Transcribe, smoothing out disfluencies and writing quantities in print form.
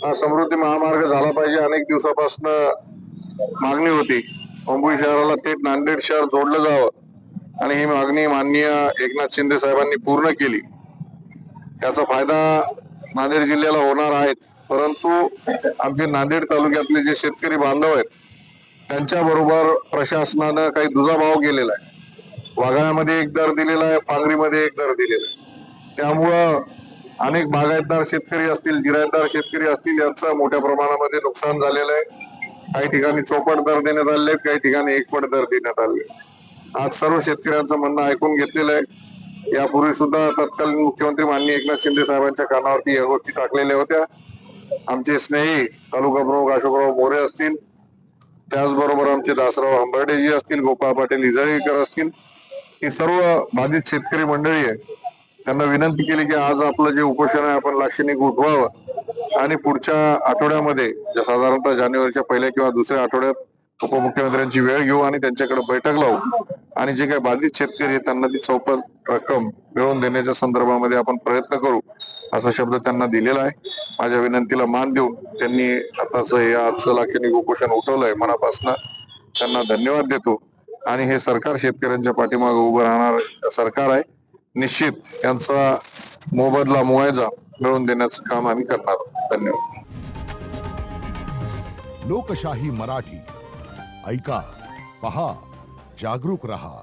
हा समृद्धी महामार्ग झाला पाहिजे। अनेक दिवसापासून मागणी होती, मुंबई शहराला थेट नांदेड शहर जोडलं जावं आणि ही मागणी माननीय एकनाथ शिंदे साहेबांनी पूर्ण केली। त्याचा फायदा नांदेड जिल्ह्याला होणार आहे, परंतु आमचे नांदेड तालुक्यातले जे शेतकरी बांधव आहेत त्यांच्या बरोबर प्रशासनानं काही दुजाभाव केलेला आहे। वाघाळ्यामध्ये एक दर दिलेला आहे, पांगरीमध्ये एक दर दिलेला आहे। त्यामुळं अनेक बागायतदार शेतकरी असतील, जिरायतदार शेतकरी असतील, यांचं मोठ्या प्रमाणामध्ये नुकसान झालेलं आहे। काही ठिकाणी चौपट दर देण्यात आले, काही ठिकाणी एकपट दर देण्यात आले। आज सर्व शेतकऱ्यांचं म्हणणं ऐकून घेतलेलं आहे। यापूर्वी सुद्धा तत्कालीन मुख्यमंत्री माननीय एकनाथ शिंदे साहेबांच्या कानावरती या गोष्टी टाकलेल्या होत्या। आमचे स्नेही तालुका प्रमुख अशोकराव मोरे असतील, त्याचबरोबर आमचे दासराव हंबर्डेजी असतील, गोपाळ पाटील इजळीकर असतील, ही सर्व बाधित शेतकरी मंडळी आहे, त्यांना विनंती केली की आज आपलं जे उपोषण आहे आपण लाक्षणिक उठवावं आणि पुढच्या आठवड्यामध्ये साधारणतः जानेवारीच्या पहिल्या किंवा दुसऱ्या आठवड्यात उपमुख्यमंत्र्यांची वेळ घेऊ आणि त्यांच्याकडे बैठक लावू आणि जे काही बाधित शेतकरी आहेत त्यांना ती चौपट रक्कम मिळवून देण्याच्या संदर्भामध्ये आपण प्रयत्न करू असा शब्द त्यांना दिलेला आहे। माझ्या विनंतीला मान देऊन त्यांनी आताच हे आजचं लाक्षणिक उपोषण उठवलंय, मनापासून त्यांना धन्यवाद देतो। आणि हे सरकार शेतकऱ्यांच्या पाठीमागे उभं राहणार सरकार आहे। निश्चित यांचा मोबदला मुआवजा मिळवून देण्याचं काम आम्ही करणार आहोत। धन्यवाद। लोकशाही मराठी ऐका, पहा, जागरूक रहा।